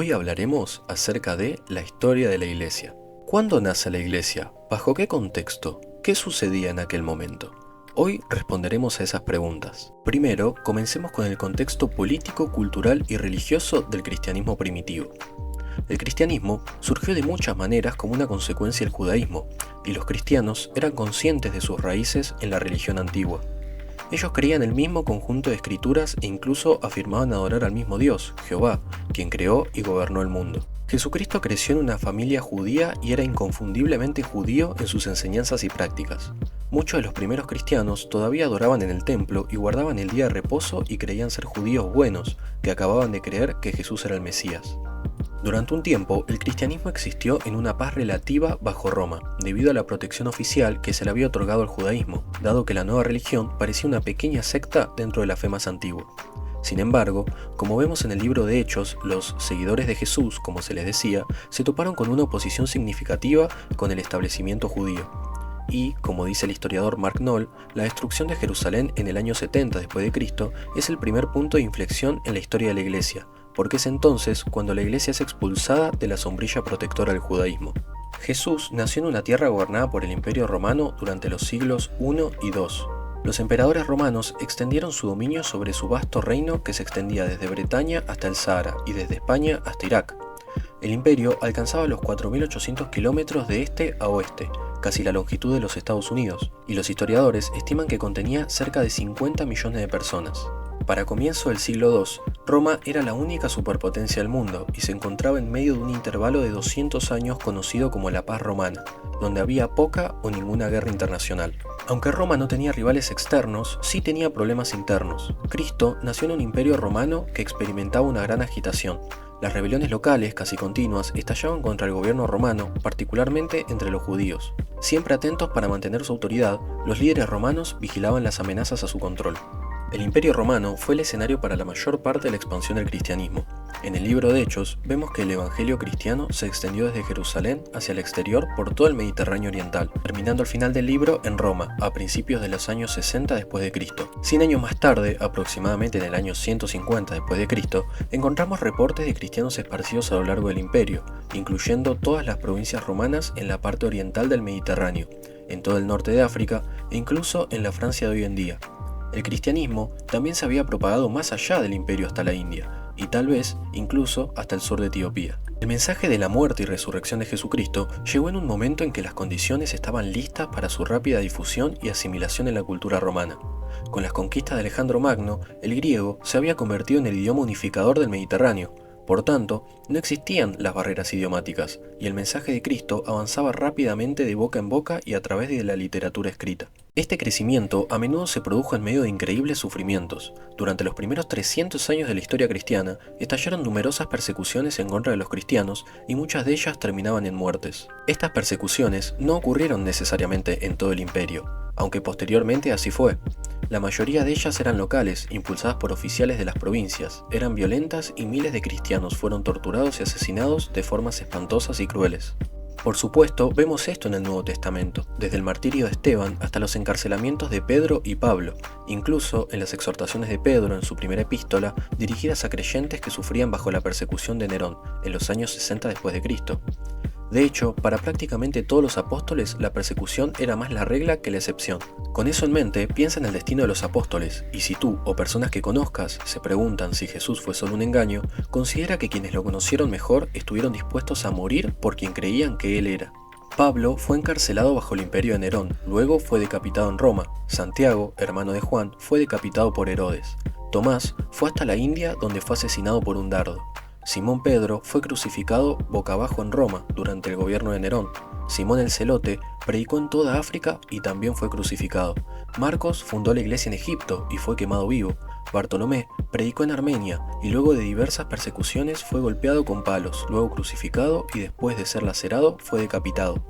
Hoy hablaremos acerca de la historia de la Iglesia. ¿Cuándo nace la Iglesia? ¿Bajo qué contexto? ¿Qué sucedía en aquel momento? Hoy responderemos a esas preguntas. Primero, comencemos con el contexto político, cultural y religioso del cristianismo primitivo. El cristianismo surgió de muchas maneras como una consecuencia del judaísmo, y los cristianos eran conscientes de sus raíces en la religión antigua. Ellos creían el mismo conjunto de escrituras e incluso afirmaban adorar al mismo Dios, Jehová, quien creó y gobernó el mundo. Jesucristo creció en una familia judía y era inconfundiblemente judío en sus enseñanzas y prácticas. Muchos de los primeros cristianos todavía adoraban en el templo y guardaban el día de reposo y creían ser judíos buenos, que acababan de creer que Jesús era el Mesías. Durante un tiempo, el cristianismo existió en una paz relativa bajo Roma, debido a la protección oficial que se le había otorgado al judaísmo, dado que la nueva religión parecía una pequeña secta dentro de la fe más antigua. Sin embargo, como vemos en el libro de Hechos, los seguidores de Jesús, como se les decía, se toparon con una oposición significativa con el establecimiento judío. Y, como dice el historiador Mark Noll, la destrucción de Jerusalén en el año 70 después de Cristo es el primer punto de inflexión en la historia de la Iglesia, porque es entonces cuando la Iglesia es expulsada de la sombrilla protectora del judaísmo. Jesús nació en una tierra gobernada por el Imperio Romano durante los siglos I y II. Los emperadores romanos extendieron su dominio sobre su vasto reino que se extendía desde Bretaña hasta el Sahara y desde España hasta Irak. El imperio alcanzaba los 4.800 kilómetros de este a oeste, casi la longitud de los Estados Unidos, y los historiadores estiman que contenía cerca de 50 millones de personas. Para comienzo del siglo II, Roma era la única superpotencia del mundo y se encontraba en medio de un intervalo de 200 años conocido como la Paz Romana, donde había poca o ninguna guerra internacional. Aunque Roma no tenía rivales externos, sí tenía problemas internos. Cristo nació en un imperio romano que experimentaba una gran agitación. Las rebeliones locales, casi continuas, estallaban contra el gobierno romano, particularmente entre los judíos. Siempre atentos para mantener su autoridad, los líderes romanos vigilaban las amenazas a su control. El Imperio Romano fue el escenario para la mayor parte de la expansión del cristianismo. En el libro de Hechos vemos que el evangelio cristiano se extendió desde Jerusalén hacia el exterior por todo el Mediterráneo oriental, terminando al final del libro en Roma, a principios de los años 60 después de Cristo. 100 años más tarde, aproximadamente en el año 150 después de Cristo, encontramos reportes de cristianos esparcidos a lo largo del imperio, incluyendo todas las provincias romanas en la parte oriental del Mediterráneo, en todo el norte de África e incluso en la Francia de hoy en día. El cristianismo también se había propagado más allá del imperio hasta la India, y tal vez incluso hasta el sur de Etiopía. El mensaje de la muerte y resurrección de Jesucristo llegó en un momento en que las condiciones estaban listas para su rápida difusión y asimilación en la cultura romana. Con las conquistas de Alejandro Magno, el griego se había convertido en el idioma unificador del Mediterráneo. Por tanto, no existían las barreras idiomáticas, y el mensaje de Cristo avanzaba rápidamente de boca en boca y a través de la literatura escrita. Este crecimiento a menudo se produjo en medio de increíbles sufrimientos. Durante los primeros 300 años de la historia cristiana, estallaron numerosas persecuciones en contra de los cristianos y muchas de ellas terminaban en muertes. Estas persecuciones no ocurrieron necesariamente en todo el imperio, aunque posteriormente así fue. La mayoría de ellas eran locales, impulsadas por oficiales de las provincias, eran violentas y miles de cristianos fueron torturados y asesinados de formas espantosas y crueles. Por supuesto, vemos esto en el Nuevo Testamento, desde el martirio de Esteban hasta los encarcelamientos de Pedro y Pablo, incluso en las exhortaciones de Pedro en su primera epístola, dirigidas a creyentes que sufrían bajo la persecución de Nerón, en los años 60 después de Cristo. De hecho, para prácticamente todos los apóstoles, la persecución era más la regla que la excepción. Con eso en mente, piensa en el destino de los apóstoles, y si tú o personas que conozcas se preguntan si Jesús fue solo un engaño, considera que quienes lo conocieron mejor estuvieron dispuestos a morir por quien creían que él era. Pablo fue encarcelado bajo el imperio de Nerón, luego fue decapitado en Roma. Santiago, hermano de Juan, fue decapitado por Herodes. Tomás fue hasta la India donde fue asesinado por un dardo. Simón Pedro fue crucificado boca abajo en Roma durante el gobierno de Nerón. Simón el Celote predicó en toda África y también fue crucificado. Marcos fundó la iglesia en Egipto y fue quemado vivo. Bartolomé predicó en Armenia y luego de diversas persecuciones fue golpeado con palos, luego crucificado y después de ser lacerado fue decapitado.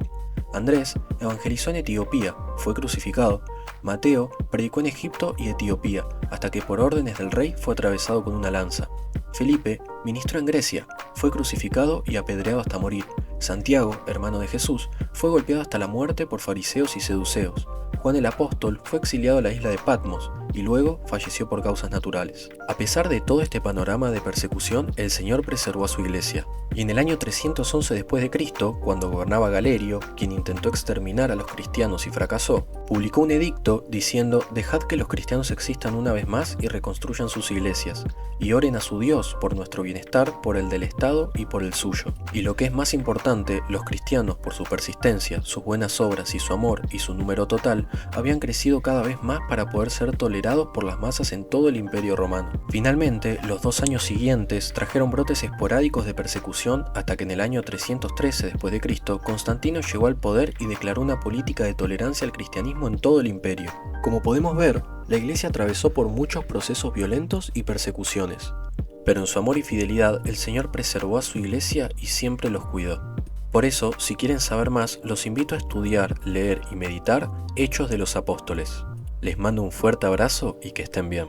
Andrés evangelizó en Etiopía, fue crucificado. Mateo predicó en Egipto y Etiopía, hasta que por órdenes del rey fue atravesado con una lanza. Felipe ministró en Grecia, fue crucificado y apedreado hasta morir. Santiago, hermano de Jesús, fue golpeado hasta la muerte por fariseos y seduceos. Juan el Apóstol fue exiliado a la isla de Patmos y luego falleció por causas naturales. A pesar de todo este panorama de persecución, el Señor preservó a su iglesia. Y en el año 311 después de Cristo, cuando gobernaba Galerio, quien intentó exterminar a los cristianos y fracasó, publicó un edicto diciendo: «Dejad que los cristianos existan una vez más y reconstruyan sus iglesias, y oren a su Dios por nuestro bienestar, por el del Estado y por el suyo». Y lo que es más importante, los cristianos, por su persistencia, sus buenas obras y su amor y su número total, habían crecido cada vez más para poder ser tolerados por las masas en todo el Imperio Romano. Finalmente, los 2 años siguientes trajeron brotes esporádicos de persecución hasta que en el año 313 después de Cristo, Constantino llegó al poder y declaró una política de tolerancia al cristianismo en todo el imperio. Como podemos ver, la Iglesia atravesó por muchos procesos violentos y persecuciones, pero en su amor y fidelidad el Señor preservó a su Iglesia y siempre los cuidó. Por eso, si quieren saber más, los invito a estudiar, leer y meditar Hechos de los Apóstoles. Les mando un fuerte abrazo y que estén bien.